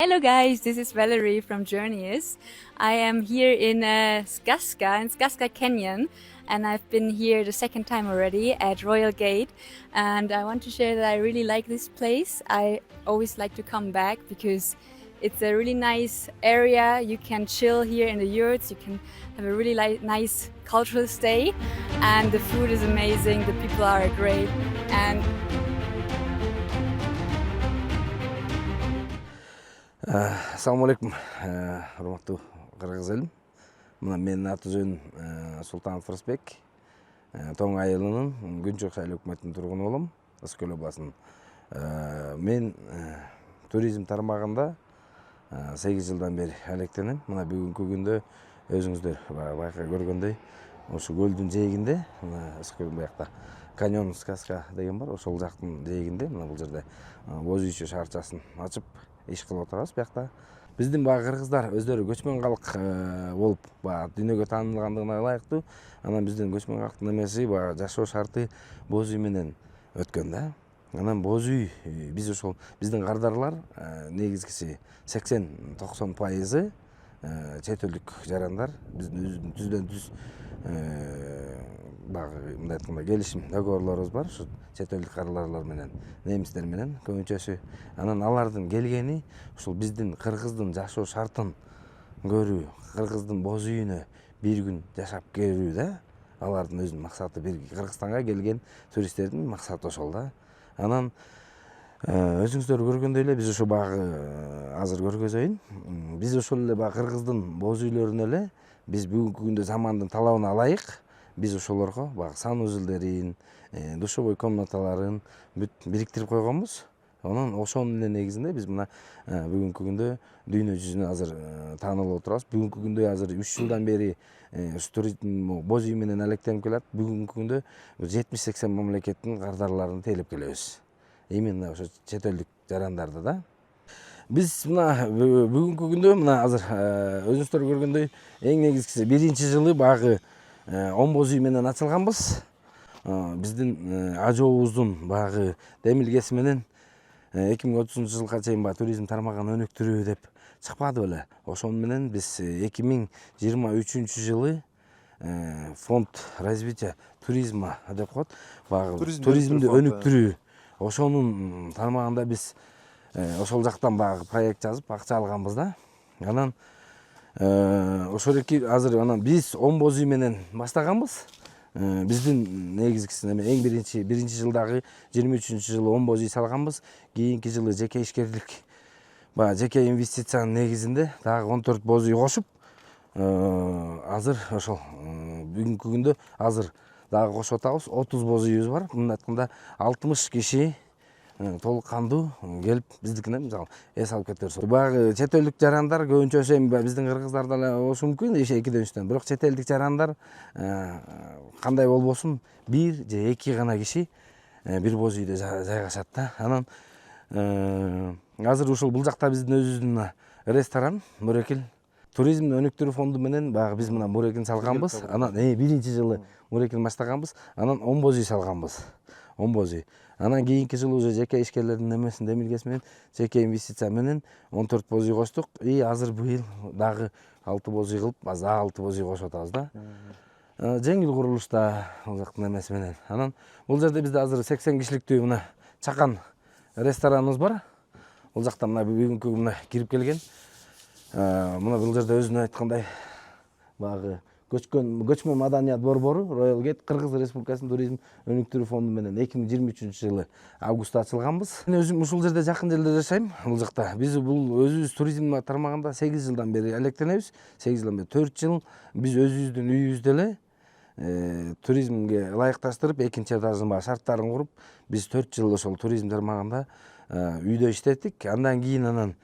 Hello guys, this is Valerie from Journeys. I am here in Skaska Canyon, and I've been here the second time already at Royal Gate, and I want to share that I really like this place. I always like to come back because it's a really nice area. You can chill here in the yurts, you can have a really nice cultural stay, and the food is amazing, the people are great, and Assalamu alaikum, урматтуу кыргыз элим. Мына менин аты жөнүм Султанов Рысбек. Тоң айылынын Күнчөк шайлоо өкмөтүнүн тургуну болом, Ысык-Көл областынын. Мен туризм тармагында 8 жылдан бери алектенем. Мына бүгүнкү күндө өзүңүздөр байка көргөндөй, ошо көлдүн жээгинде, мына Ысык-Көл буякта каньон Сказка деген бар, ошол жактын жээгинде, мына бул жерде боз үйчү шаарчасын ачып иш кылып отурабыз буякта. Биздин кыргыздар өздөрү көчмөн калк болуп дүйнөгө таанылгандыгына ылайыктуу. Анан биздин көчмөн калктын эмеси жашоо шарты боз үй менен өткөн да. Анан боз үй биз ошол биздин кардарлар негизгиси 80-90% чет элдик жарандар. Биздин өзүбүздүн түздөн түз мындай айтканда келишим договорлорубуз бар, ушу чет элдик кардарлар менен, немистер менен көбүнчөсү. Анан алардын келгени ушул биздин кыргыздын жашоо шартын көрүү, кыргыздын боз үйүнө бир күн жашап көрүү да. Алардын өзүнүн максаты, бир Кыргызстанга келген туристтердин максаты ошол да. Анан өзүңүздөр көргөндөй эле биз ошо азыр көргөзөйүн. Биз ошол эле кыргыздын боз үйлөрүнө эле биз бүгүнкү күндө замандын талабына ылайык биз ошолорго санузелдерин, душевой комнаталарын бириктирип койгонбуз. Анан ошонун эле негизинде биз мына бүгүнкү күндө дүйнө жүзүнө азыр таанылып отурабыз. Бүгүнкү күндө азыр 3 жылдан бери туризм боз үй менен алектенип келат. Бүгүнкү күндө 70-80 мамлекеттин кардарларын тейлеп келебиз. Именно ошо чет элдик жарандарды да. Биз мына бүгүнкү күндө мына азыр өзүңүздөр көргөндөй эң негизгиси биринчи жылы 10 боз үй менен ачылганбыз. Биздин ажообуздун демилгеси менен 2030 жылга чейин туризм тармагын өнүктүрүү деп чыкпады беле. Ошону менен биз 2023 жылы фонд развития туризма деп коет. Туризмди өнүктүрүү. Ошонун тармагында биз ошол жактан проект жазып, акча алганбыз да. Анан ошол азыр анан биз 10 боз үй менен баштаганбыз. Биздин негизгиси эң биринчи жылдагы 23 жылы 10 боз үй салганбыз. Кийинки жылы жеке ишкерлик, жеке инвестициянын негизинде дагы 14 боз үй кошуп, азыр ошол бүгүнкү күндө азыр дагы кошуп атабыз. 30 боз үйүбүз бар. Мындай айтканда 60 киши толук кандуу келип биздикине мисалы эс алып кетет. Чет элдик жарандар көбүнчөсү биздин кыргыздарда эле болушу мүмкүн, экиден үчтөн. Бирок чет элдик жарандар кандай болбосун 1 же 2 гана киши бир боз үйдө жайгашат да. Анан азыр ушул бул жакта биздин өзүбүздүн ресторан, мурекил туризмди өнүктүрүү фонду менен биз мына мурекин салганбыз. Анан биринчи жылы мурекин баштаганбыз. Анан 10 боз үй салганбыз. 10 боз үй. Анан кийинки жылы уже жеке ишкерлердин немесин демилгеси менен, жеке инвестиция менен 14 боз үй коштук. Азыр быйыл дагы 6 боз үй кылып, дагы 6 боз үй кошуп атабыз да. Жеңил курулушта ал жактын немеси менен. Анан бул жерде бизде азыр 80 кишиликтүү мына чакан рестораныбыз бар. Бул жакта мына бүгүнкү мына кирип келген. Мына бул жерде өзүнө айткандай көчмөн маданият борбору Royal Gate Кыргыз Республикасынын туризм өнүктүрүү фонду менен 2023 жылы августта ачылганбыз. Мен өзүм ушул жерде жакын жерде жашайм. Бул жакта биз бул өзүбүз туризм тармагында 8 жылдан бери алектенебиз. 8 жылдан бери 4 жыл биз өзүбүздүн үйүбүздө эле туризмге ылайыкташтырып, экинчи этаждын шарттарын куруп, биз 4 жыл ошол туризм тармагында үйдө иштеттик. Андан кийин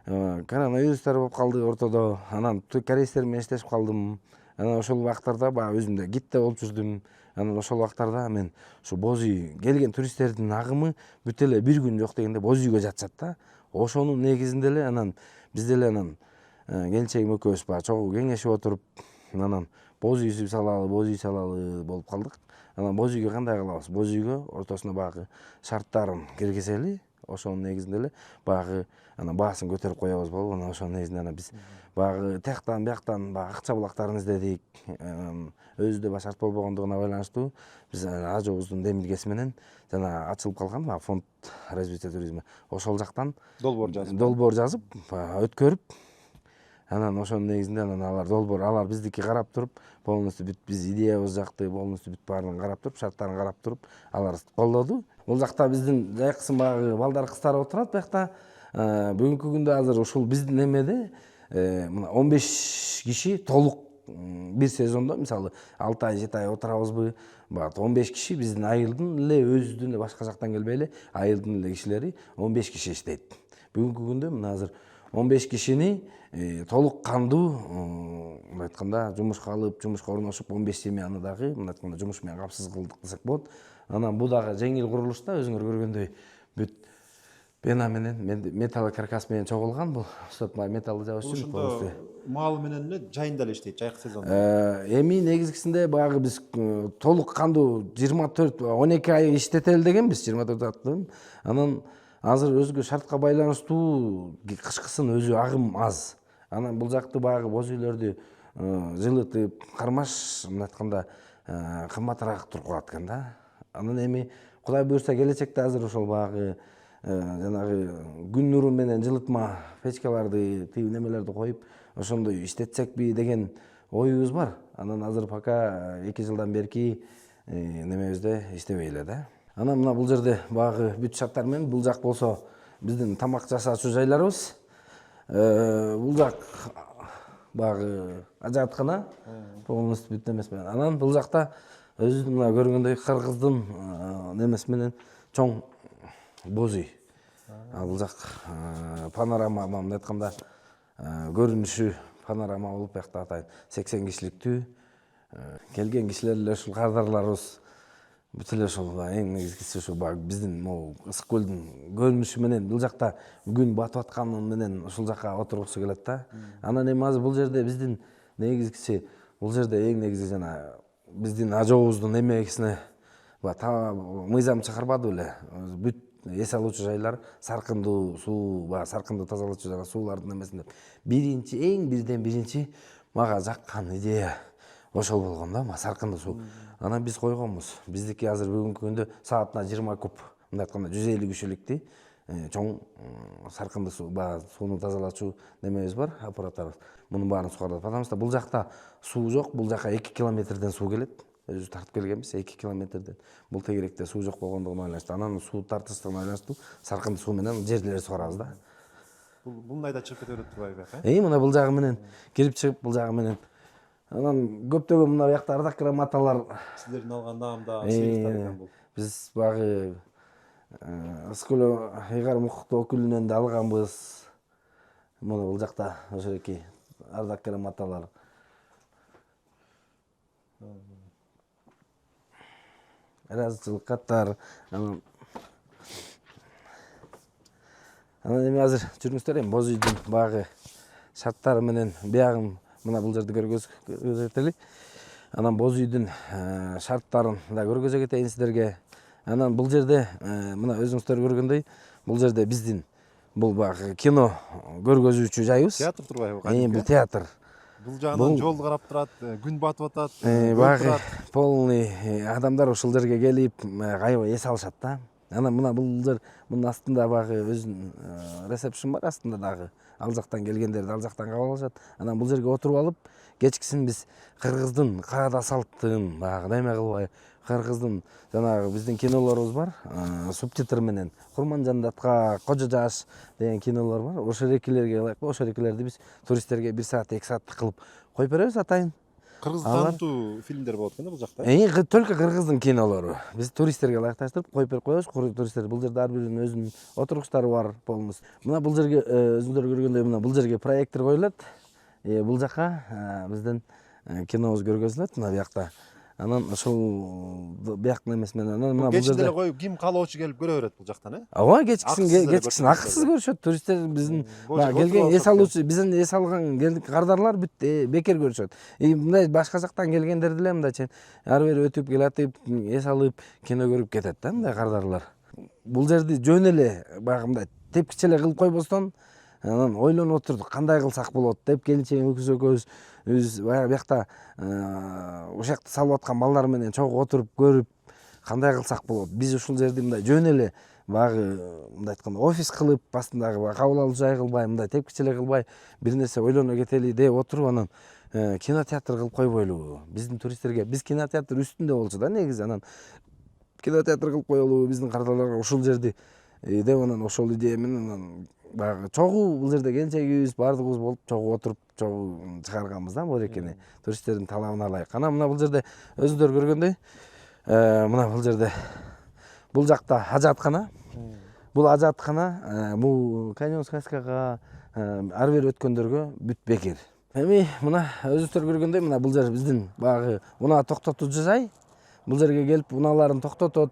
коронавирустар болуп калды ортодо. Анан корейстер менен иштешип калдым. Анан ошол убактарда өзүмдө гидде болуп жүрдүм. Анан ошол убактарда мен ушу боз үй келген туристтердин агымы бүт эле бир күн жок дегенде боз үйгө жатышат да. Ошонун негизинде эле анан биз деле келинчегим экөөбүз чогуу кеңешип отуруп, анан боз үй салалы болуп калдык. Анан боз үйгө кандай кылабыз? Боз үйгө ортосуна шарттарын киргизели. ошонун негизинде эле баягы баасын көтөрүп коебуз болуп, ошонун негизинде биз баягы тияктан бияктан баягы акча булактарын издедик. Өзүдө баш шарт болбогондугуна байланыштуу биз ажообуздун демилгеси менен жана ачылып калган баягы фонд развития туризма ошол жактан долбоор жазып өткөрүп, анан ошонун негизинде алар биздики карап туруп, полностью бүт биз идеябыз жакты, полностью бүт баарын карап туруп, шарттарын карап туруп, алар колдоду. Бул жакта биздин жайкысын баягы балдар кыздар отурат биякта. Бүгүнкү күндө азыр ушул биздин эмеде мына 15 киши толук бир сезондо мисалы 6 ай 7 ай отурабызбы, баягы 15 киши биздин айылдын эле өзүбүздүн эле башка жактан келбей эле айылдын эле кишилери 15 киши иштейт. Бүгүнкү күндө мына азыр 15 кишини толук кандуу мындай айтканда жумушка алып, жумушка орношуп 15 семьяны дагы мындай айтканда жумуш менен капсыз кылдык десек болот. Анан бул дагы жеңил курулуш да, өзүңөр көргөндөй бүт пена менен металл каркас менен чогулган. Бул металлды жабыш үчүн полностью мал менен эле жайында эле иштейт жайкы сезондо. Эми негизгисинде баягы биз толук кандуу 12 ай иштетели дегенбиз, 24 аттын. Анан азыр өзгө шартка байланыштуу кышкысын өзү агым аз. Анан бул жакты баягы боз үйлөрдү жылытып, кармаш мындай айтканда кымбатыраак туруп калат экен да. Анан эми Кудай буюрса келечекте азыр ошол баягы жанагы күн нуру менен жылытма печкаларды, тип немелерди коюп, ошондой иштетсекпи деген оюбуз бар. Анан азыр пока 2 жылдан берки немебизде иштебей эле да. Анан мына бул жерде баягы бүт шарттар менен бул жак болсо биздин тамак жасаачу жайларыбыз. Бул жак баягы ажааткана полностью бүт эмес менен. Анан бул жакта өзү мына көргөндөй кыргыздын немеси менен чоң боз үй. Бул жак панорама мындай айтканда көрүнүшү панорама болуп биякта атайын 80 кишиликтүү. Келген кишилер эле ушул кардарларыбыз бүт эле ошол эң негизгиси ушу биздин могу ысык көлдүн көрүнүшү менен бул жакта күн батып атканы менен ушул жака отургусу келет да. Анан эми азыр бул жерде биздин негизгиси бул жерде эң негизи жана биздин ажообуздун эмесине мыйзам чыгарбады беле. Бүт эс алуучу жайлар саркындуу суу, саркындуу тазалоочу жана суулардын эмесинде биринчи эң биринчи мага жаккан идея ошол болгон да, саркындуу суу. Анан биз койгонбуз. Биздики азыр бүгүнкү күндө саатына 20 куб, мындай айтканда 150 күчүлүктү чоң саркындуу суу, сууну тазалоочу немебиз бар, аппараттарыбыз. Мунун баарын сукарат. Потому что бул жакта суу жок, бул жака 2 километрден суу келет. Өзү тартып келгенбиз 2 километрден. Бул тегеректе суу жок болгондугуна байланыштуу. Анан суу тартыштыгына байланыштуу саркындуу суу менен жерлерди сугарабыз да. Бул айда чыгып кете берет турбайбы бияка? Мына бул жагы менен кирип чыгып, бул жагы менен. Анан көптөгөн мына биякта ардак грамоталар сиздердин алган наамда сыйлыктар экен бул. Биз багы Ысык көл Ыйгар Мукуктуу өкүлүнөн да алганбыз. Мына бул жакта ошоки ардак грамоталар. Ыраазычылык каттар. Анан эми азыр жүрүңүздөр эми боз үйдүн багы шарттары менен биягын мына бул жерде көргөзөтели. Анан боз үйдүн шарттарын да көргөзө кетейин сиздерге. Анан бул жерде мына өзүңүздөр көргөндөй бул жерде биздин бул багы кино көргөзүүчү жайыбыз. Театр турбайбы? Бул театр. Бул жагынан жолду карап турат, күн батып атат, багы полный адамдар ушул жерге келип аябай эс алышат да. Анан мына бул жер мунун астында багы өзүнүн ресепшн бар астында дагы. Ал жактан келгендерди ал жактан кабыл алышат. Анан бул жерге отуруп алып, кечкисин биз кыргыздын каада салттын багы неме кылбай, кыргыздын жанагы биздин кинолорубуз бар, субтитр менен. Курманжан датка, Кожо жаш деген кинолор бар. Ошол экилерге ылайык, ошол экилерди биз туристтерге 1 саат, 2 сааттык кылып коюп беребиз атайын. Кыргыз танытуу фильмдер болот экен да бул жакта? Только кыргыздын кинолору. Биз туристтерге ылайыкташтырып коюп берип коебуз. Туристтер бул жерде ар биринин өзүнүн отургучтары бар полностью. Мына бул жерге өзүңүздөр көргөндөй мына бул жерге проектор коюлат. Бул жака биздин кинобуз көргөзүлөт мына биякта. Анан ошол бияктын эмеси менен анан мына бул жерде эле коюп ким каалоочу келип көрө берет бул жактан, Ооба, кечкисин акысыз көрүшөт. Туристтер биздин келген эс алуучу, биздин эс алган кардарлар бүт бекер көрүшөт. Мындай башка жактан келгендер деле мындайча ары бери өтүп келатып, эс алып, кино көрүп кетет да мындай кардарлар. бул жерди жөн эле баягы мындай тепкиче эле кылып койбостон анан ойлонуп отурдук кандай кылсак болот деп келинчегим экөөбүз баягы биякта ушакта салып аткан балдар менен чогуу отуруп көрүп кандай кылсак болот биз ушул жерди мындай жөн эле баягы мындай айтканда офис кылып астындагы кабыл алуу жай кылбай мындай тепкиче эле кылбай бир нерсе ойлоно кетели деп отуруп анан кинотеатр кылып койбойлубу биздин туристтерге биз кинотеатр үстүндө болчу да негизи анан кинотеатр кылып коелубу биздин кардарларга ушул жерди деп анан ошол идея менен анан баягы чогуу бул жерде келинчегибиз баардыгыбыз болуп чогуу отуруп чогуу чыгарганбыз да Борекени туристтердин талабына ылайык. Анан мына бул жерде өзүңөр көргөндөй мына бул жерде бул жакта ажаткана. Бул ажаткана бул Каньон Сказкага ар бир өткөндөргө бүт бекер. Эми мына өзүңөр көргөндөй мына бул жер биздин баягы унаа токтотуучу жай. Бул жерге келип унааларын токтотот.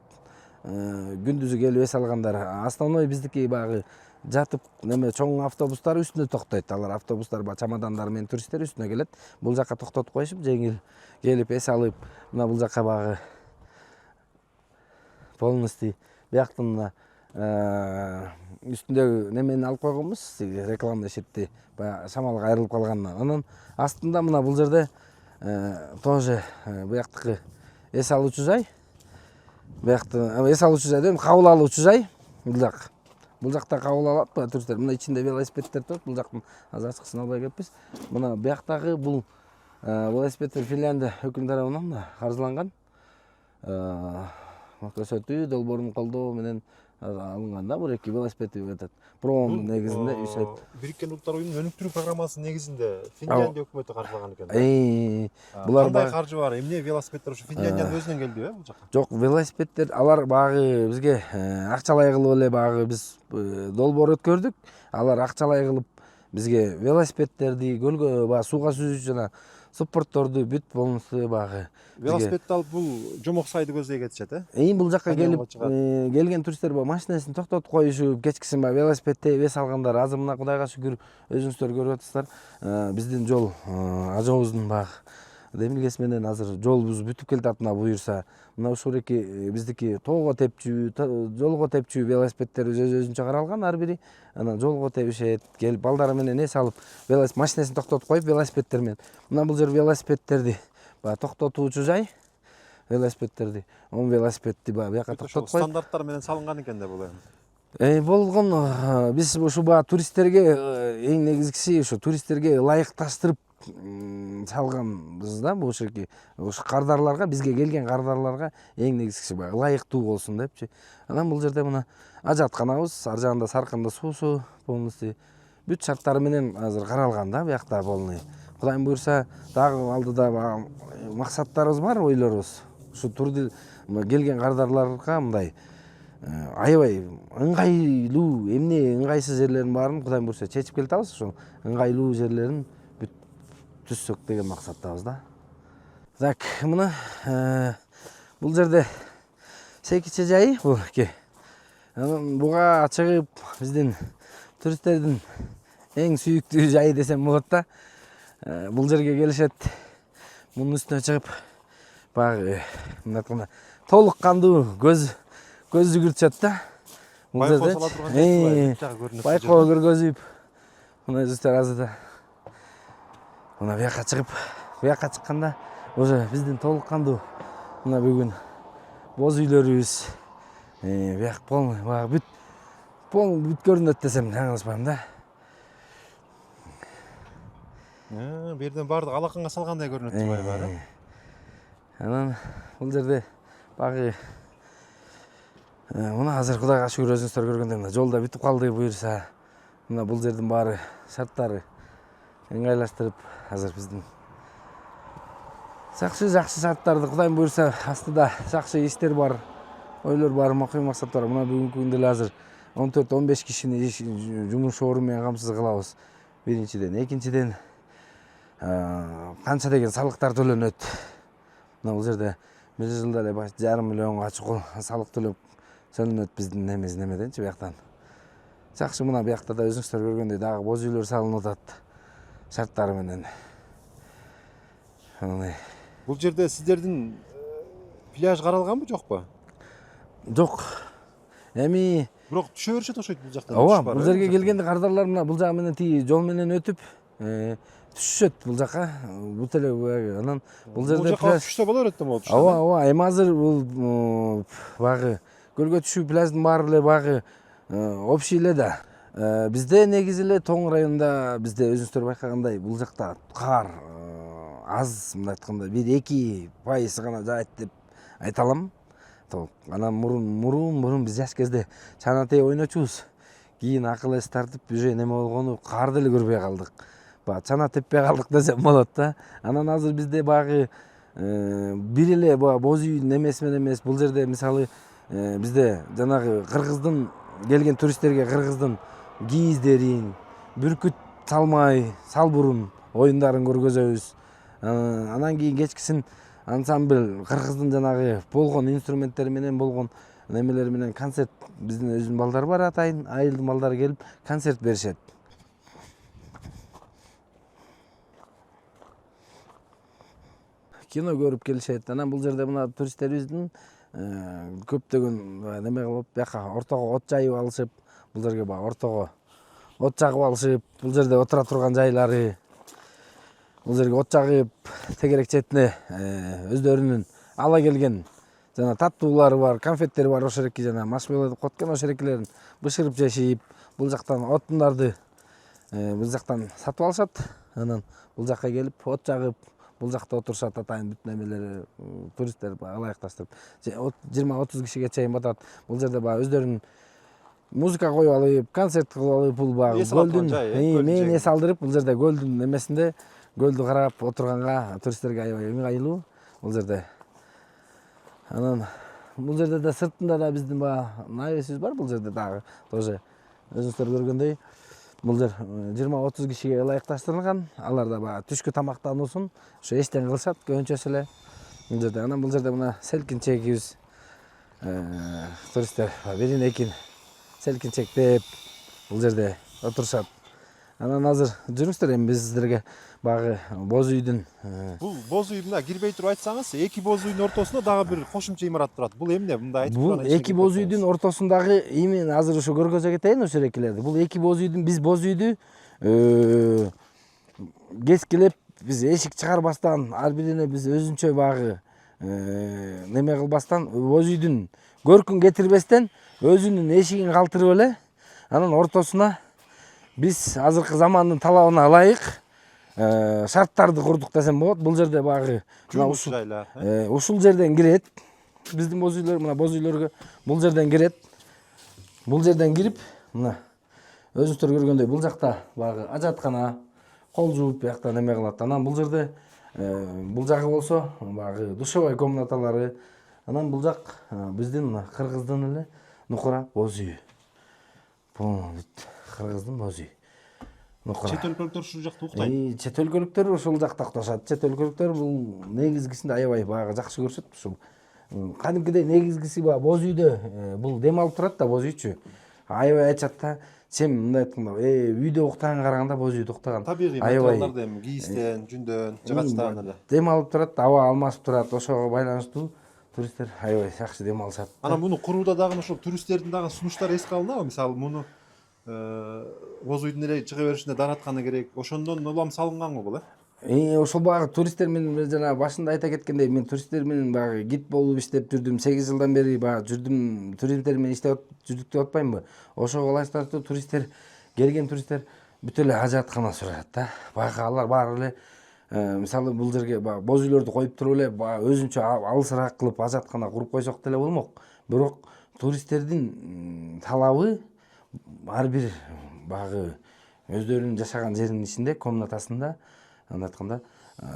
Күндүзү келип эс алгандар основной биздики баягы жатып неме чоң автобустар үстүнө токтойт. Алар автобустар баягы чамадандар менен туристтер үстүнө келет. Бул жака токтотуп коюшуп жеңил келип эс алып мына бул жака баягы полностью бияктын мына үстүндөгү немени алып койгонбуз рекламный щитти баягы шамалга айрылып калганынан. Анан астында мына бул жерде тоже бияктыкы эс алуучу жай. Биякты эс алуучу жай деп кабыл алуучу жай бул жак. Бул жакта кабыл алат туристтер. Мына ичинде велосипедтер турат. Бул жактын азыр ачкысын албай кетпиз. Мына бияктагы бул велосипедтер Финляндия өкүм тарабынан да каржыланган. Көрсөтүү долбоорун колдоо менен алынган да Борекки велосипед өтөт. Проом негизинде Бириккен Улуттар уюмунун өнүктүрүү программасы негизинде Финляндия өкмөтү каржылаган экен. Булар кандай каржы бар? Эмне велосипедтер ушу Финляндиянын өзүнөн келдиби бул жака? Жок, велосипедтер алар багы бизге акчалай кылып эле багы биз долбоор өткөрдүк. Алар акчалай кылып бизге велосипедтерди көлгө баягы сууга сүзүүчү жана спортторду бүт полностью багы Велосипедди алып бул жомок сайды көздөй кетишет, бул жака келип келген туристтер баягы машинесин токтотуп коюшуп, кечкисин баягы велосипед тееп эс алгандар. Азыр мына Кудайга шүгүр өзүңүздөр көрүп атасыздар. Биздин жол ажообуздун баягы демилгеси менен азыр жолубуз бүтүп келатат. Мына буюрса мына ушул эки биздики тоого тепчү, жолго тепчү велосипедтерибиз өзүнчө каралган ар бири. Анан жолго тебишет, келип балдары менен эс алып, машинесин токтотуп коюп велосипедтер менен. Мына бул жер велосипедтерди баягы токтотуучу жай. Велосипедтерди, велосипедди баягы бияка токтотуп коюп стандарттар менен салынган экен да бул эми. Болгон биз ушу баягы туристтерге эң негизгиси ушу туристтерге ылайыкташтырып салганбыз да бул жерге. Ушу кардарларга, бизге келген кардарларга эң негизгиси баягы ылайыктуу болсун депчи. Анан бул жерде мына ажатканабыз, ар жагында саркынды суусу, полностью бүт шарттары менен азыр каралган да биякта полный. Кудайым буйрса, дагы алдыда максаттарыбыз бар, ойлорубуз. Ушу турду келген кардарларга мындай аябай ыңгайлуу, эмне ыңгайсыз жерлерин баарын Кудайым буйрса чечип келатабыз. Ошол ыңгайлуу жерлерин бүт түзсөк деген максаттабыз да. Так, мына бул жерде секиче жайы бул эки. Анан буга чыгып биздин туристтердин эң сүйүктүү жайы десем болот да. Бул жерге келишет. Мунун үстүнө чыгып баягы мындай айтканда толук кандуу көз жүгүртүшөт да. Бул жерде байкоо көргөзүп мына өзүңүздөр азырда мына бияка чыгып, бияка чыкканда уже биздин толук кандуу мына бүгүн боз үйлөрүбүз бияк полный баягы бүт көрүнөт десем жаңылышпайм да. Бу жерден баардык алаканга салгандай көрүнөт турбайбы? Анан бул жерде багы мына азыр Кудайга шүгүр өзүңүздөр көргөндөй мына жолда бүтүп калды буюрса. Мына бул жердин баары шарттары ыңгайлаштырып азыр биздин жакшы шарттарды Кудайым буюрса астыда жакшы иштер бар, ойлор бар, макул максаттар бар. Мына бүгүнкү күндө эле азыр 14-15 кишини жумуш орун менен камсыз кылабыз. Биринчиден, экинчиден канча деген салыктар төлөнөт. Мына бул жерде бир жылда эле 1,5 миллионга чукул салык төлөнөт биздин немеденчи бияктан. Жакшы мына биякта да өзүңүздөр көргөндөй дагы боз үйлөр салынып атат шарттары менен. Бул жерде сиздердин пляж каралганбы, жокпу? Жок. Эми Бирок түшө беришет окшойт бул жакта. ооба, бул жерге келгенде кардарлар мына бул жагы менен тиги жол менен өтүп түшүшөт бул жака. Бут эле анан бул жерде жака түшсө боло берет да могу түшсө. ооба, эми азыр бул багы көлгө түшүү пляждын баары эле багы общий эле да. Бизде негизи эле Тоң районунда бизде өзүңүздөр байкагандай бул жакта кар аз, мындай айтканда 1-2% гана жаайт деп айта алам. Анан мурун биз жаш кезде чана тээ ойночубуз. Кийин акыл эс тартып уже неме болгону карды эле көрбөй калдык. Баягы чана теппей калдык десем болот да. Анан азыр бизде багы бир эле боз үйдүн немеси менен эмес, бул жерде мисалы бизде жанагы кыргыздын келген туристтерге кыргыздын кийиздерин, бүркүт салмай, салбурун оюндарын көргөзөбүз. Анан кийин кечкисин ансамбль кыргыздын жанагы болгон инструменттери менен болгон немелери менен концерт, биздин өзүнүн балдары бар, атайын айылдын балдары келип концерт беришет. Кино көрүп келишет. Анан бул жерде мына туристтерибиздин көптөгөн неме кылып, бияка ортого от жайып алышып, бул жерге баягы ортого от жагып алышып, бул жерде отура турган жайлары, бул жерге от жагып, тегерек четине өздөрүнүн ала келген жана таттуулары бар, конфеттери бар, ошереки жана маршмеллоу деп коет экен, ошерекилерин бышырып жешип, бул жактан отундарды бул жактан сатып алышат. Анан бул жакка келип от жагып, бул жакта отурушат, атайын бүт немелери, туристтер ылайыкташтырып 20-30 кишиге чейин батат. Бул жерде баягы өздөрүнүн музыка коюп алып, концерт кылып алып, бул баягы көлдүн мээни эс алдырып, бул жерде көлдүн немесинде көлдү карап отурганга туристтерге аябай ыңгайлуу бул жерде. Анан бул жерде да сыртында да биздин баягы навесибиз бар, бул жерде дагы тоже өзүңүздөр көргөндөй бул жер 20-30 кишиге ылайыкташтырылган. Алар да баягы түшкү тамактануусун ошо эчтен кылышат көбүнчөсү эле бул жерде. Анан бул жерде мына селкинчегибиз, туристтер бирин экин селкинчектеп бул жерде отурушат. Анан азыр жүрүңүздөр, эми биз сиздерге баягы боз үйдүн Бул боз үй мына кирбей туруп айтсаңыз, эки боз үйдүн ортосунда дагы бир кошумча имарат турат. Бул эмне? Мындай айтып бул эки боз үйдүн ортосундагы имени азыр ушу көргөзө кетейин ошерекилерди. Бул эки боз үйдүн, биз боз үйдү кескилеп, биз эшик чыгарбастан, ар бирине биз өзүнчө баягы неме кылбастан, боз үйдүн көркүн кетирбестен өзүнүн эшигин калтырып эле, анан ортосуна биз азыркы замандын талабына ылайык шарттарды курдук десем болот. Бул жерде баягы ушул жерден кирет. Биздин боз үйлөр, мына боз үйлөргө бул жерден кирет. Бул жерден кирип, мына өзүңүздөр көргөндөй бул жакта баягы ажаткана, кол жууп биякта неме кылат. Анан бул жерде бул жагы болсо баягы душевой комнаталары. Анан бул жак биздин мына кыргыздын эле нукура боз үйү. Бул кыргыздын боз үйү. Чет өлкөлүктөр ушул жакта уктайт. Чет өлкөлүктөр ушул жакта укташат. Чет өлкөлүктөр бул негизгисинде аябай баягы жакшы көрүшөт. Ушул кадимкидей негизгиси баягы боз үйдө бул дем алып турат да, боз үйчү. Аябай айтышат да, сен мындай айтканда, үйдө уктаганга караганда боз үйдө уктаган табигый материалдар эми кийизден, жүндөн, жыгачтан эле дем алып турат, аба алмашып турат. Ошого байланыштуу туристтер аябай жакшы дем алышат. Анан муну курууда дагы ошол туристтердин дагы сунуштары эске алынабы? Мисалы муну боз үйдүн эле чыга беришинде дааратканы керек. Ошондон улам салынган го бул, Ошол баягы туристтер менен жана башында айта кеткендей, мен туристтер менен баягы гид болуп иштеп жүрдүм. 8 жылдан бери баягы жүрдүм, туризмдер менен иштеп жүрдүк деп атпаймынбы? Ошого ылайыкташтуу туристтер, келген туристтер бүт эле ажаткана сурашат да. Баягы алар баары эле мисалы бул жерге баягы боз үйлөрдү коюп туруп эле баягы өзүнчө алысыраак кылып ажаткана куруп койсок деле болмок. Бирок туристтердин талабы ар бир баягы өздөрүнүн жашаган жеринин ичинде, комнатасында, андай айтканда,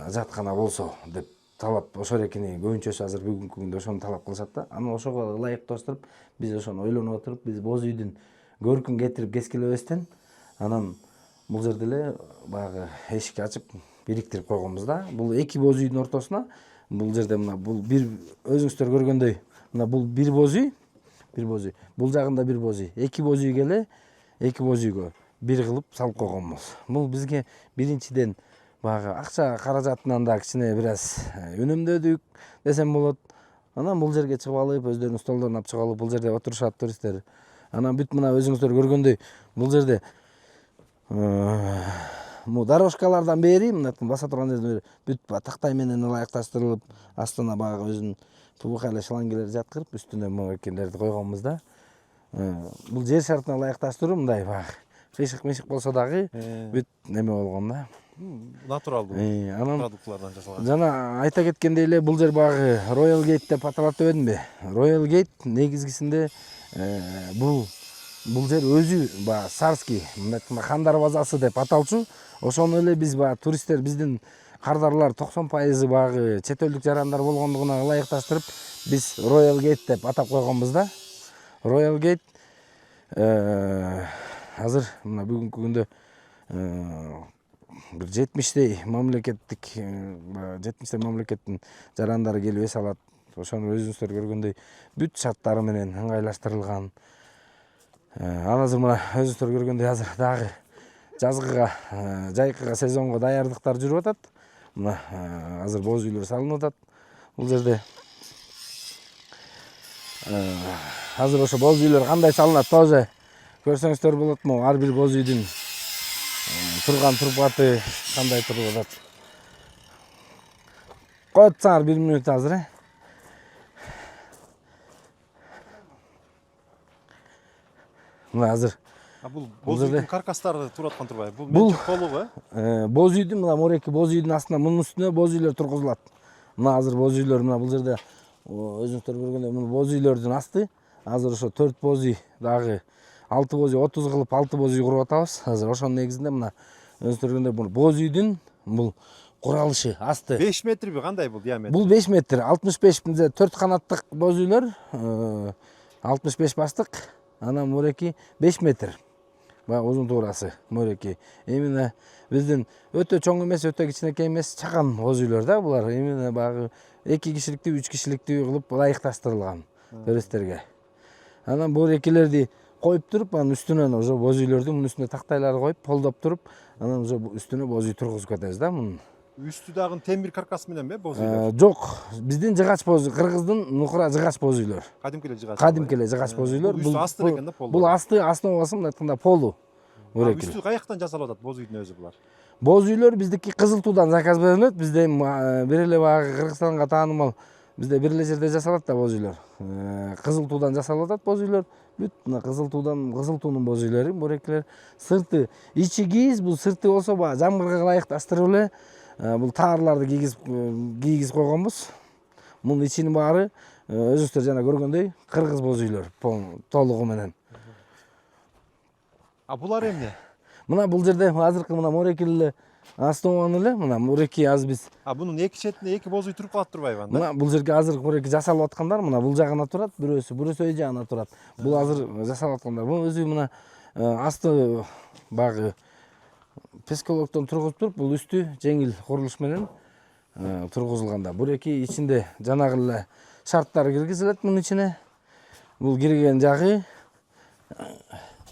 ажаткана болсо деп талап, ошорекини көбүнчөсү азыр бүгүнкү күндө ошону талап кылышат да. Анан ошого ылайыкташтырып, биз ошону ойлонуп отуруп, биз боз үйдүн көркүн кетирип кескилебестен, анан бул жерде эле баягы эшикти ачып бириктирип койгонбуз да. Бул эки боз үйдүн ортосуна, бул жерде мына бул бир өзүңүздөр көргөндөй, мына бул бир боз үй, бул жагында бир боз үй. Эки боз үйгө эле, эки боз үйгө бир кылып салып койгонбуз. Бул бизге биринчиден баягы акча каражатынан да кичине бир аз үнөмдөдүк десем болот. Анан бул жерге чыгып алып, өздөрүнүн столдорун алып чыгып алып, бул жерде отурушат туристтер. Анан бүт мына өзүңүздөр көргөндөй бул жерде дорожкалардан бери мына баса турган жерден бүт тактай менен ылайыкташтырылып, астына баягы өзүнүн ПВХ эле шлангелерди жаткырып, үстүнө мынакилерди койгонбуз да. Бул жер шартына ылайыкташтыруу мындай баягы кыйшык болсо дагы бүт неме болгон да. Натуралдуу Анан продуктлардан жасалган. жана айта кеткендей эле бул жер баягы Royal Gate деп аталат дебедимби? Royal Gate негизгисинде бул жер өзү баягы царский, мындай айтканда хандар базасы деп аталчу. Ошону эле биз баягы туристтер, биздин кардарлар 90% баягы чет элдик жарандар болгондугуна ылайыкташтырып, биз Royal Gate деп атап койгонбуз да. Royal Gate азыр мына бүгүнкү күндө бир 70 мамлекеттин жарандары келип эс алат. Ошону өзүңүздөр көргөндөй бүт шарттары менен ыңгайлаштырылган. Анан азыр мына өзүңүздөр көргөндөй азыр дагы жазгыга, жайкыга, сезонго даярдыктар жүрүп атат. Мына азыр боз үйлөр салынып атат бул жерде. Азыр ошо боз үйлөр кандай салынат тоже көрсөңүздөр болот. Ар бир боз үйдүн турган турпаты кандай туруп атат. Коет саңар 1 минут азыр. Мына азыр Бул боз үйдүн каркастары туруп аткан турбайбы? Бул менчик толугу, боз үйдүн мына мореки боз үйдүн астына мунун үстүнө боз үйлөр тургузулат. Мына азыр боз үйлөр мына бул жерде өзүңүздөр көргөндөй мына боз үйлөрдүн асты. Азыр ошо 4 боз үй дагы 6 боз үй 30 кылып 6 боз үй куруп атабыз. Азыр ошонун негизинде мына өзүңүздөр көргөндөй бул боз үйдүн бул куралышы асты 5 метрби, кандай бул диаметр? Бул 5 метр, 65 4 канаттык боз үйлөр, 65 баштык, анан мореки 5 метр. Баягы узун туурасы мореки. Именно биздин өтө чоң эмес, өтө кичинекей эмес, чакан боз үйлөр да булар. Именно баягы 2 кишиликтүү, 3 кишиликтүү кылып ылайыкташтырылган туристтерге. Анан бул рекелерди коюп туруп, анан үстүнөн уже боз үйлөрдүн мунун үстүнө тактайларды коюп, полдоп туруп, анан уже үстүнө боз үй тургузуп кетебиз да мунун. Үстү дагы темир каркас мененби боз үйлөр? Жок, биздин жыгач боз, кыргыздын нукура жыгач боз үйлөр. Кадимки эле жыгач. Кадимки эле жыгач боз үйлөр. Бул асты экен да, полу. Бул асты, основасы мындай айтканда полу. Үстү каяктан жасалып атат боз үйдүн өзү булар? Боз үйлөр биздики Кызыл Туудан заказ берилет. Бизде бир эле баягы Кыргызстанга таанымал бизде бир эле жерде жасалат да боз үйлөр. Кызыл Туудан жасалып атат боз үйлөр. Бүт мына Кызыл Туунун боз үйлөрү, морекилер. Сырты ичи кийиз, бул сырты болсо баягы жамгырга ылайыкташтырып эле бул таарларды кийгиз койгонбуз. Мунун ичинин баары өзүңүздөр жана көргөндөй кыргыз боз үйлөр толугу менен. Булар эмне? Мына бул жерде азыркы мына морекил эле основаны эле, мына мореки азыр биз. Бунун эки четинде эки боз үй туруп калат турбайбы анда? Мына бул жерге азыр мореки жасалып аткандар мына бул жагына турат, бирөөсү үй жагына турат. Бул азыр жасалып аткандар. Бул өзү мына асты багы пескалоктон тургузуп туруп, бул үстү жеңил курулуш менен тургузулганда. Буреки ичинде жанагы эле шарттар киргизилет мунун ичине. Бул кирген жагы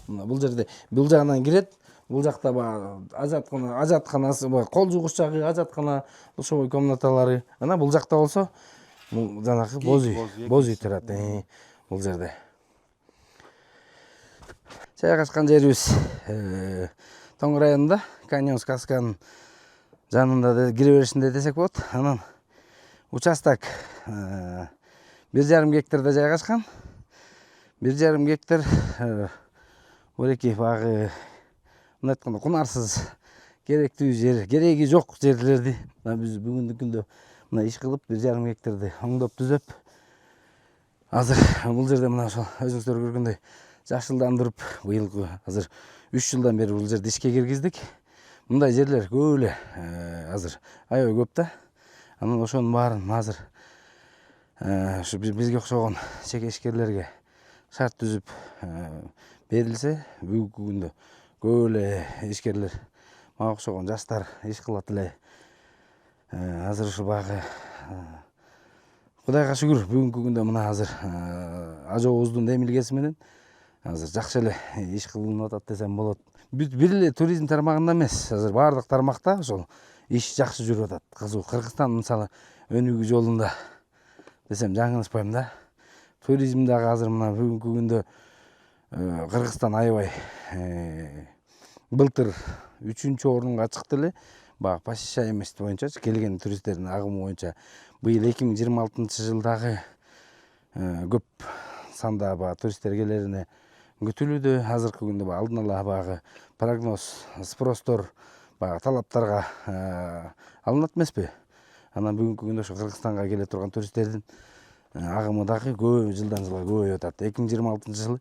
мына бул жерде бул жагынан кирет. Бул жакта баягы ажатканасы, кол жугуш жагы, ажаткана, душевой комнаталары. Анан бул жакта болсо бул жанагы боз үй турат. Бул жерде. Жайгашкан жерибиз Тоң районунда, Каньон Сказканын жанында кире беришинде десек болот. Анан участок 1,5 гектарда жайгашкан. 1,5 гектар мореки багы мындай айтканда кунарсыз керектүү жер, кереги жок жерлерди биз бүгүнкү күндө мына иш кылып 1,5 гектарды оңдоп түзөп азыр бул жерде мына ошол өзүңүздөр көргөндөй жашылдандырып быйылкы азыр 3 жылдан бери бул жерди ишке киргиздик. Мындай жерлер көп эле азыр аябай көп да. Анан ошонун баарын азыр ушу бизге окшогон чек ишкерлерге шарт түзүп берилсе бүгүнкү күндө көп эле ишкерлер мага окшогон жаштар иш кылат эле. Азыр ушу багы Кудайга шүгүр бүгүнкү күндө мына азыр ажообуздун демилгеси менен азыр жакшы эле иш кылынып атат десем болот. Бир эле туризм тармагында эмес, азыр баардык тармакта ошол иш жакшы жүрүп атат. Кызуу Кыргызстан мисалы өнүгүү жолунда десем жаңылышпайм да. Туризмдагы азыр мына бүгүнкү күндө Кыргызстан аябай былтыр 3-чү орунга чыкты эле. Баягы посещаемость боюнчачы келген туристтердин агымы боюнча быйыл 2026-жылдагы көп санда баягы туристтер келерине күтүлүүдө. Азыркы күндө алдын ала баягы прогноз, спростор баягы талаптарга алынат эмеспи. Анан бүгүнкү күндө ошо Кыргызстанга келе турган туристтердин агымы дагы жылдан жылга көбөйүп атат. 2026-жылы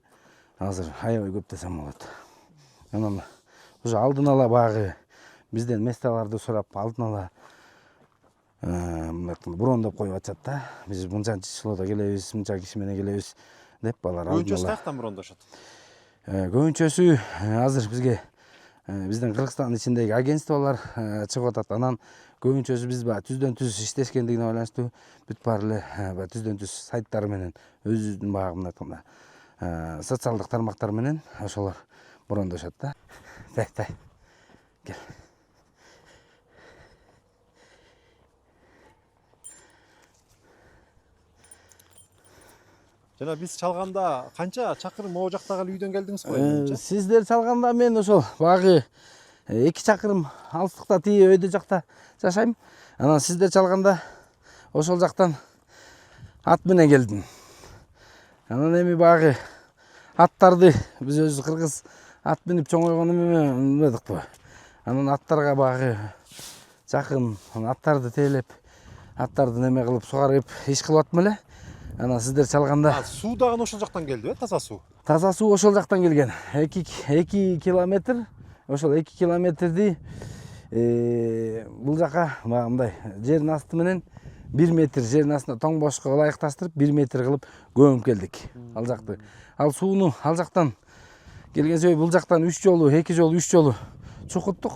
азыр аябай көп десем болот. Анан уже алдын ала баягы бизден месталарды сурап алдын ала брондоп коюп атышат да. Биз мынчанчы числода келебиз, мынча киши менен келебиз деп балар алдын Көбүнчөсү ала. каяктан брондошот? Көбүнчөсү азыр бизге биздин Кыргызстандын ичиндеги агентстволор чыгып атат. Анан көбүнчөсү биз баягы түздөн түз иштешкендигине байланыштуу бүт баары эле баягы түздөн түз сайттар менен өзүбүздүн баягы мындай айтканда социалдык тармактар менен ошолор брондошот да. Тай. Кел. Жана биз чалганда канча чакырым могу жактагы үйдөн келдиңиз го? Сиздер чалганда мен ошол багы 2 чакырым алыстыкта тиги өйдө жакта жашайм. Анан сиздер чалганда ошол жактан ат менен келдим. Анан эми багы аттарды биз өзү кыргыз ат минип чоңойгон эмедикпи. Анан аттарга багы жакын, аттарды тейлеп, аттарды неме кылып сугарып иш кылып атам эле. Анан сиздер чалганда Суу дагы ошол жактан келдиби? Таза суу. Таза суу ошол жактан келген. 2 километр. Ошол 2 километрди бул жака мындай жердин асты менен 1 метр жердин астында тоң бошко ылайыкташтырып 1 метр кылып көмүп келдик ал жакты. Ал сууну ал жактан келген себеби бул жактан 2 жолу чукуттук.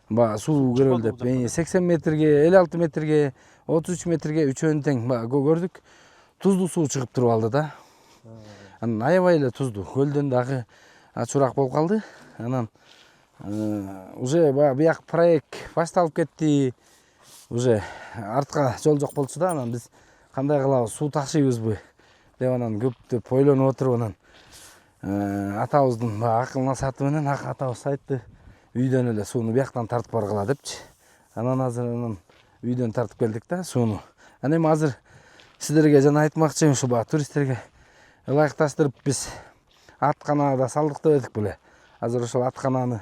Баа суу көрөлдөп 80 метрге, 56 метрге, 33 метрге үчөөнү тең көрдүк. Туздуу суу чыгып туруп алды да. Анан аябай эле туздуу. Көлдөн дагы ачуураак болуп калды. Анан уже бияк проект башталып кетти. Уже артка жол жок болчу да. Анан биз кандай кылабыз, суу ташыйбызбы деп анан көптөп ойлонуп отуруп анан атабыздын акыл насааты менен атабыз айтты, үйдөн эле сууну бияктан тартып баргыла депчи. Анан азыр үйдөн тартып келдик да сууну. Анан эми азыр сиздерге жана айтмакчы ушу туристтерге ылайыкташтырып биз атканага да салдык деп эдик беле. Азыр ошол аткананы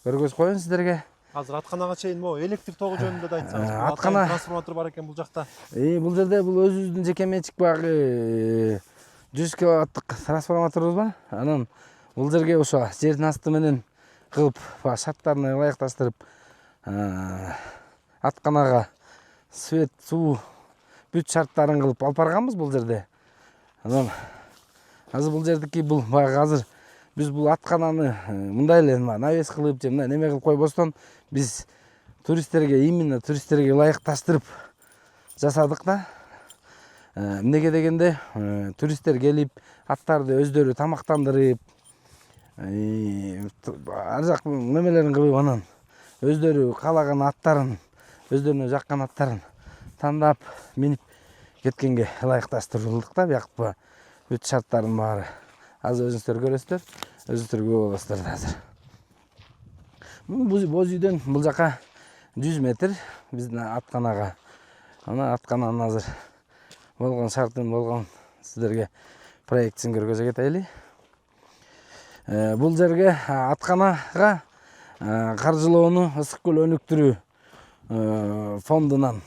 көргөзүп коеюн сиздерге. Азыр атканага чейин электр тогу жөнүндө да айтсаңыз. Аткана трансформатор бар экен бул жакта. Бул жерде бул өзүбүздүн жеке менчик багы 100 киловаттык трансформаторубуз бар. Анан бул жерге ошо жердин асты менен кылып шарттарына ылайыкташтырып атканага свет, суу бүт шарттарын кылып алып барганбыз бул жерде. Анан азыр бул жердики бул баягы азыр биз бул аткананы мындай эле навес кылып же мындай неме кылып койбостон биз именно туристтерге ылайыкташтырып жасадык да. Эмнеге дегенде туристтер келип аттарды өздөрү тамактандырып ар жак немелерин кылып анан өздөрү каалаган аттарын, өздөрүнө жаккан аттарын тандап минип кеткенге ылайыкташтырылдык да. Биякпы бүт шарттардын баары азыр өзүңүздөр көрөсүздөр, өзүңүздөр көрүп аласыздар да азыр. Боз үйдөн бул жака 100 метр биздин атканага. Ана аткананын азыр болгон шартын болгон сиздерге проектин көргөзө кетели. Бул жерге атканага каржылоону Ысык көл өнүктүрүү фондунан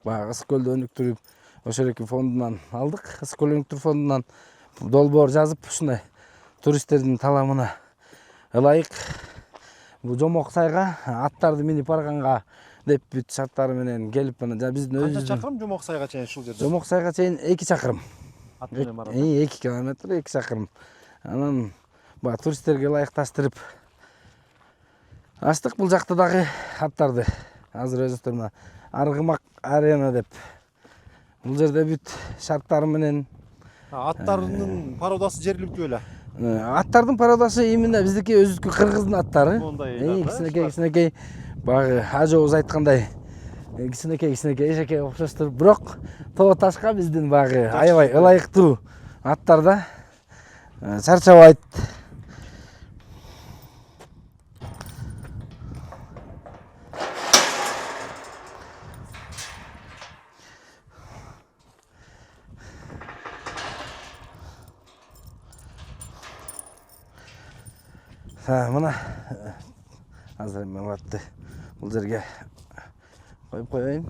баягы Ысык көлдү өнүктүрүп ошол эки фондунан алдык. Ысык көл өнүктүрүү фондунан долбоор жазып ушундай туристтердин талабына ылайык бул Жомок сайга аттарды минип барганга деп бүт шарттары менен келип биздин өзүбүздүн. Канча чакырым Жомок сайга чейин ушул жерде? Жомок сайга чейин 2 чакырым. Ат менен барат. 2 километр 2 чакырым. Анан туристтерге ылайыкташтырып ачтык бул жакта дагы аттарды. Азыр өзүңүздөр мына Аргымак арена деп бул жерде бүт шарттары менен аттардын породасы жергиликтүү эле. Аттардын породасы именно биздики өзүбүздүн кыргыздын аттары. Мондай кичинекей багы ажообуз айткандай кичинекей эшекке окшоштур. Бирок тоо ташка биздин баягы аябай ылайыктуу аттар да чарчабайт. Мына азыр мен атты бул жерге коюп коеюн.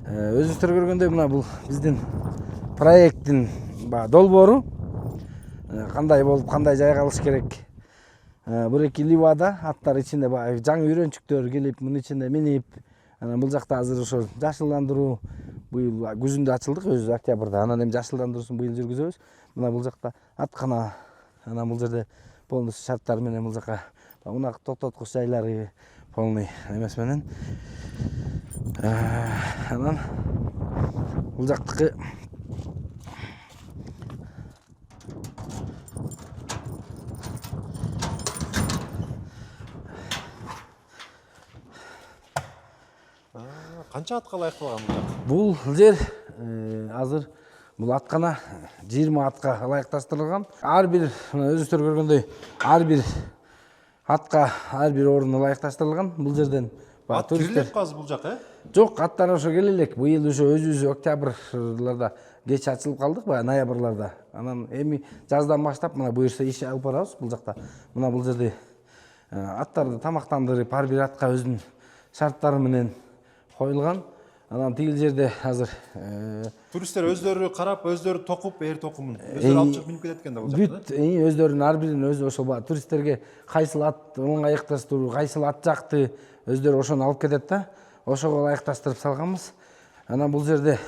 Өзүңүздөр көргөндөй мына бул биздин проекттин долбоору. Кандай болуп, кандай жайгалыш керек. Бир эки ливада аттар ичинде баягы жаңы үйрөнчүктөр келип, мунун ичинде минип, анан бул жакта азыр ошо жашылдандыруу быйыл күзүндө ачылдык, өзү октябрда. Анан эми жашылдандыруусун быйыл жүргүзөбүз. Мына бул жакта аткана, анан бул жерде полностью шарттар менен бул жака унак токтоткуч жайлары полный эмес менен. Анан бул жактыкы Канча атка ылайыкталган бул жак? бул жер азыр бул аткана 20 атка ылайыкташтырылган. Ар бир өзүңүздөр көргөндөй ар бир атка ар бир орун ылайыкташтырылган. Бул жерден Ат кирилек казы бул жак, Жок, аттар ошо келелек. Быйыл ошо өзүбүз октябрларда кеч ачылып калдык, ноябрларда. Анан эми жаздан баштап мына буюрса иш алып барабыз бул жакта. Мына бул жерде аттарды тамактандырып, ар бир атка өзүнүн шарттары менен коюлган. Анан тигил жерде азыр туристтер өздөрү карап, өздөрү токуп, токумун өздөрү алып чыгып минип кетет экен да бул жакта. Бүт өздөрүнүн ар биринин өзү ошо туристтерге кайсыл ат ылайыкташтыруу, кайсыл ат жакты өздөрү ошону алып кетет да. Ошого ылайыкташтырып салганбыз. Анан бул жерде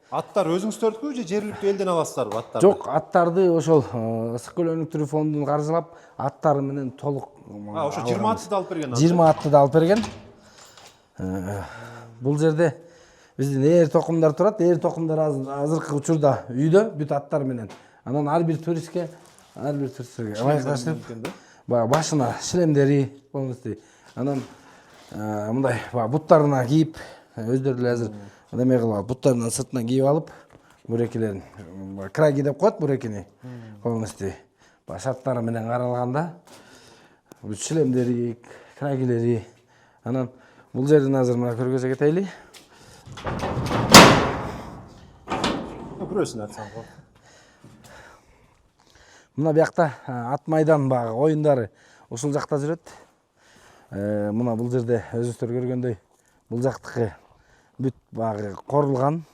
Аттар өзүңүздөрдүкү же жергиликтүү элден аласыздарбы аттарды? Жок, аттарды ошол Ысык көл өнүктүрүү фондун каржылап, аттары менен толук. Ошо 20 атты да алып берген. 20 атты да алып берген. Бул жерде биздин эр токумдар турат. Эр токумдар азыркы учурда үйдө бүт аттар менен. Анан ар бир туристке ылайыкташтырып, башына шлемдери полностью. Анан мындай буттарына кийип, өздөрү эле азыр неме кылып алып, буттарынан сыртынан кийип алып, бурекилерин краги деп коет бурекини. Полностью шарттары менен каралганда, бул шлемдери, крагилери. Анан бул жерден азыр мына көргөзө кетели. Бирөөсүн айтсаң го. Мына биякта ат майдан багы оюндары ушул жакта жүрөт. Мына бул жерде өзүңүздөр көргөндөй бул жактыкы бүт багы корулган.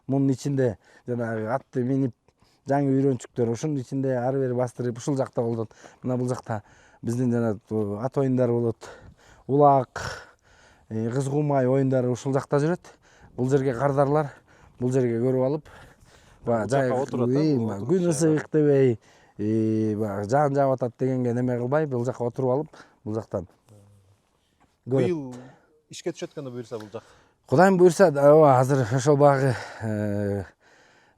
Мунун ичинде жанагы атты минип жаңы үйрөнчүктөр ушунун ичинде ары бери бастырып ушул жакта болот. Мына бул жакта биздин жана ат оюндары болот. Улак, кызгумай оюндары ушул жакта жүрөт. Бул жерге кардарлар бул жерге көрүп алып, жай күн ысык дебей, жан жаап атат дегенге неме кылбай, бул жакка отуруп алып, бул жактан Быйыл ишке түшөт экен да буюрса бул жак. Кудайым буюрса, азыр ошол багы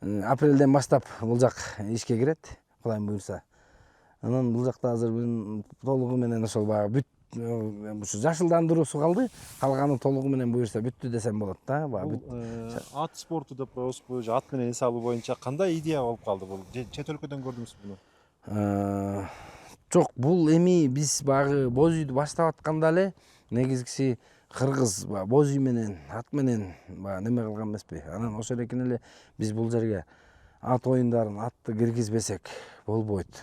апрелден баштап бул жак ишке кирет, Кудайым буюрса. Анан бул жакта азыр толугу менен ошол багы бүт ушу жашылдандыруусу калды. Калганы толугу менен буюрса бүттү десем болот да. Ат спорту деп коебузбу, же ат менен эс алуу боюнча кандай идея болуп калды бул? Чет өлкөдөн көрдүңүзбү буну? Жок, бул эми биз багы боз үйдү баштап атканда эле негизгиси кыргыз боз үй менен ат менен неме кылган эмеспи. Анан ошо экен эле биз бул жерге ат оюндарын атты киргизбесек болбойт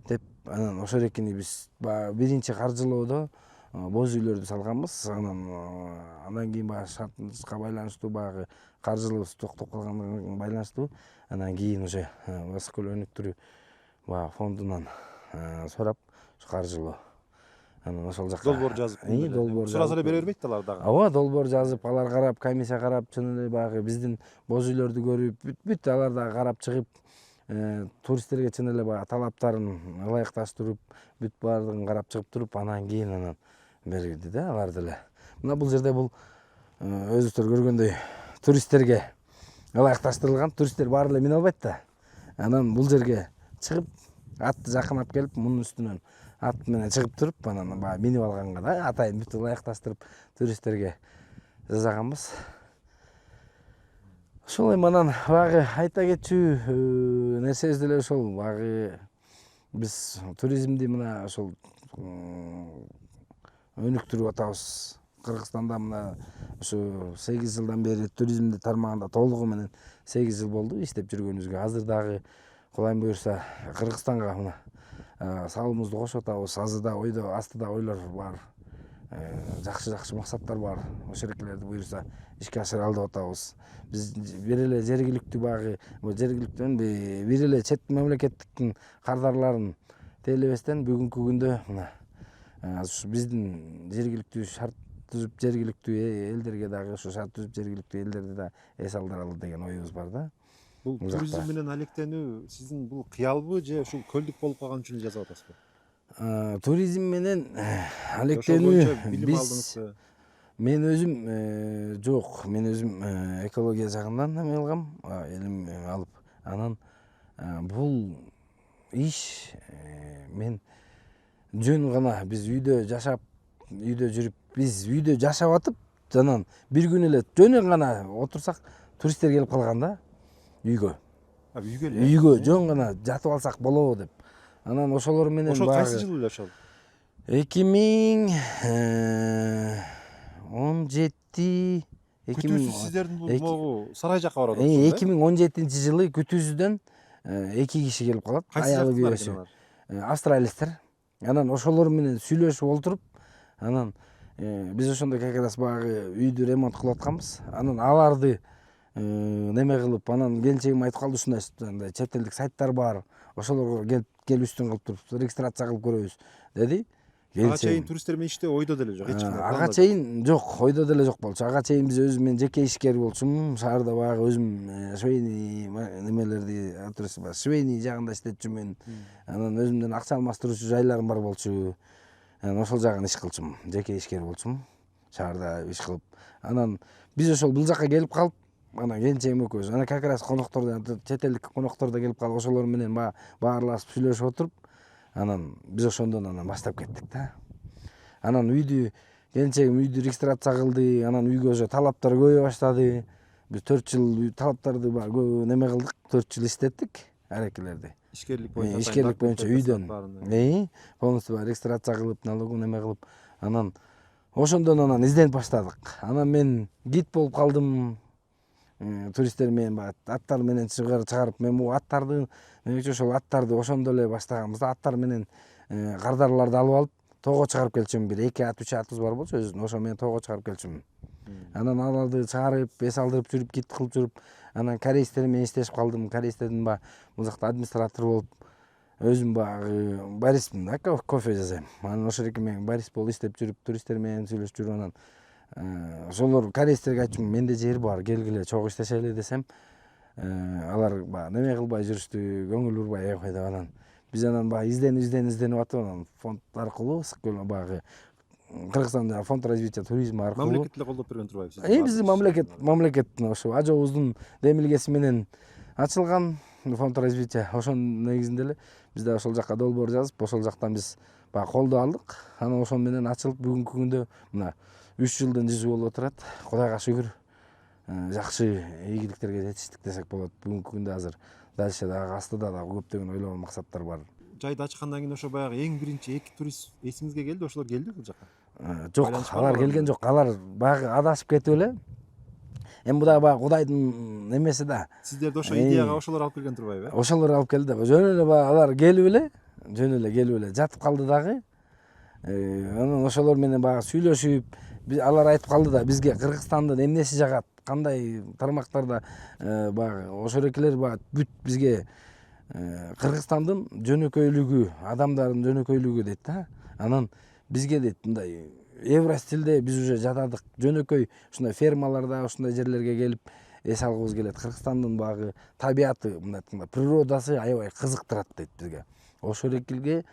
деп, анан ошо эрекини биз биринчи каржылоодо боз үйлөрдү салганбыз. Андан кийин шартыбызга байланыштуу багы каржылыгыбыз токтоп калганына байланыштуу анан кийин уже Ысык көл өнүктүрүү фондунан сурап каржылоо. Анан ошол жакка долбоор жазып, сураса эле бере бербейт да алар дагы. Ооба, долбоор жазып, алар карап, комиссия карап, чын эле багы биздин боз үйлөрдү көрүп, бүт алар дагы карап чыгып, туристтерге чын эле баягы талаптарын ылайыкташтырып, бүт баардыгын карап чыгып туруп, анан кийин берди да алар деле. Мына бул жерде бул өзүңүздөр көргөндөй туристтерге ылайыкташтырылган. Туристтер баары эле мине албайт да. Анан бул жерге чыгып, атты жакынап келип, мунун үстүнөн ат менен чыгып туруп анан баягы минип алганга да атайын бүт ылайыкташтырып туристтерге жасаганбыз. Ошол эми анан баягы айта кетчү нерсебиз деле ошол баягы биз туризмди мына ошол өнүктүрүп атабыз. Кыргызстанда мына ушу 8 жылдан бери туризмди тармагында толугу менен 8 жыл болду иштеп жүргөнүбүзгө. Азыр дагы Кудайым буюрса Кыргызстанга мына салымыбызды кошуп атабыз. Азыр да ойдо астыда ойлор бар. Жакшы максаттар бар. Ошолерди буюрса ишке ашыра деп атабыз. Биз бир эле жергиликтүү баягы жергиликтүү бир эле чет мамлекеттиктин кардарларын тейлебестен бүгүнкү күндө мына биздин жергиликтүү шарт түзүп жергиликтүү элдерге дагы ошо шарт түзүп жергиликтүү элдерди да эс алдыралы деген оюбуз бар да. Бул туризм менен алектенүү сиздин бул кыялбы же ушул көлдүк болуп калган үчүн жазып атасызбы? Туризм менен Ошол алектенүү боюнча билим алдыңызбы? мен өзүм жок, мен өзүм экология жагынан эме кылгам, илим алып. Анан бул иш мен жөн гана биз үйдө жашап, үйдө жүрүп, биз үйдө жашап атып, анан бир күн эле жөн гана отурсак, туристтер келип калган да үйгө. Үйгө эле? Үйгө жөн гана жатып алсак болобу деп. Анан ошолор менен Ошол кайсы жылы эле ошол? 2017 Күтүүсүз сиздердин бул могу сарай жакка барып атасызбы? 2017-жылы күтүүсүдөн 2 киши келип калат. Аялы күйөөсү. Австралияликтер. Анан ошолор менен сүйлөшүп олтуруп, анан биз ошондо как раз баягы үйдү ремонт кылып атканбыз. Анан аларды неме кылып, анан келинчегим айтып калды, ушундай чет элдик сайттар бар. Ошолорго келүүстүн кылып туруп регистрация кылып көрөбүз деди. Ага чейин туристтер менен иштөө ойдо деле жок, эч кандай. Ага чейин жок, ойдо деле жок болчу. Ага чейин биз өзүм мен жеке ишкер болчумун. Шаарда баягы өзүм швейный немелерди швейный жагында иштетчүмүн. Анан өзүмдөн акча алмаштыруучу жайларым бар болчу. Анан ошол жагын иш кылчумун. Жеке ишкер болчумун. Шаарда иш кылып. Анан биз ошол бул жакка келип калып, анан келинчегим экөөбүз. Анан как раз коноктор, чет элдик коноктор да келип калып, ошолор менен баарлашып сүйлөшүп отуруп, анан биз ошондон анан баштап кеттик да. Анан келинчегим үйдү регистрация кылды, анан үйгө ошо талаптар көбөйө баштады. Биз 4 жыл талаптарды көп неме кылдык, 4 жыл иштеттик аракелерди. Ишкерлик боюнча үйдөн полностью регистрация кылып, налогун неме кылып, анан ошондон анан изденип баштадык. Анан мен гид болуп калдым. Туристтер менен аттар менен чыгарып, мен бул аттарды ошол аттарды ошондо эле баштаганбыз. Аттар менен кардарларды алып алып, тоого чыгарып келчүмүн. Бир 2 ат, 3 атыбыз бар болчу, өзүнүн. Ошо менен тоого чыгарып келчүмүн. Анан аларды чыгарып, эс алдырып жүрүп, гид кылып жүрүп, анан корейстер менен иштешип калдым. Корейстердин бул жакта администратор болуп, өзүм баягы бариспин да, кофе жасайм. Анан ошол менен барис болуп иштеп жүрүп, туристтер менен сүйлөшүп жүрүп, анан ошолор корейстерге айтчумун, менде жер бар, келгиле, чогуу иштешели десем, алар неме кылбай жүрүштү, көңүл бурбай эбай деп. Анан биз анан изденип атып, анан фонд аркылуу баягы Кыргызстанда фонд развития туризма аркылуу мамлекет эле колдоп берген турбайбы? Биздин мамлекеттин ошо ажообуздун демилгеси менен ачылган фонд развития. Ошонун негизинде эле биз да ошол жакка долбоор жазып, ошол жактан биз баягы колдоо алдык. Анан ошол менен ачылып, бүгүнкү күндө мына 3 жылдын жүзү болуп отурат. Кудайга шүгүр. Жакшы ийгиликтерге жетиштик десек болот. Бүгүнкү күндө азыр дальше дагы астыда дагы көптөгөн ойлогон максаттар бар. Жайды ачкандан кийин ошо баягы эң биринчи 2 турист эсиңизге келди, ошолор келди бул жакка? Жок, алар келген жок. Алар баягы адашып кетип эле. Эми бу дагы баягы Кудайдын немеси да. Сиздерди ошо идеяга ошолор алып келген турбайбы? Ошолор алып келди. Жөн эле алар келип эле, жатып калды дагы. Анан ошолор менен баягы сүйлөшүп, алар айтып калды да, бизге Кыргызстандын эмнеси жагат, кандай тармактарда баягы ошорекилер бүт бизге Кыргызстандын жөнөкөйлүгү, адамдардын жөнөкөйлүгү дейт да. Анан бизге дейт мындай Евростилде биз уже жатадык. Жөнөкөй ушундай фермаларда, ушундай жерлерге келип эс алгыбыз келет. Кыргызстандын баягы табияты, мындай природасы аябай кызыктырат дейт бизге. Ошол экилге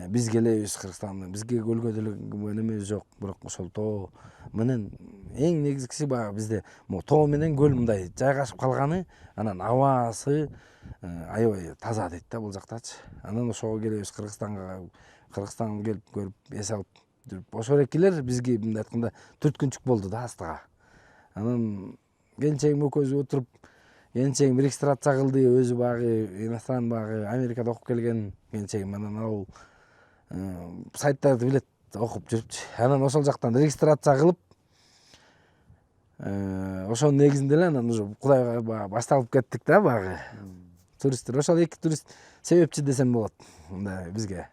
биз келебиз Кыргызстанда. Бизге көлгө деле немебиз жок, бирок ошол тоо менен эң негизгиси баягы бизде тоо менен көл мындай жайгашып калганы, анан абасы аябай таза дейт да бул жактачы. Анан ошого келебиз Кыргызстанга. Кыргызстанга келип көрүп эс алып жүрүп ошол экилер бизге мындай айтканда 4 күнчүк болду да астыга. Анан келинчегим экөөбүз отуруп, келинчегим регистрация кылды, өзү багы иностран багы Америкада окуп келген келинчегим. Анан ал сайттарды билет, окуп жүрүпчү. Анан ошол жактан регистрация кылып, ошонун негизинде эле анан уже Кудайга баягы башталып кеттик да багы. Туристтер ошол эки турист себепчи десем болот мындай бизге.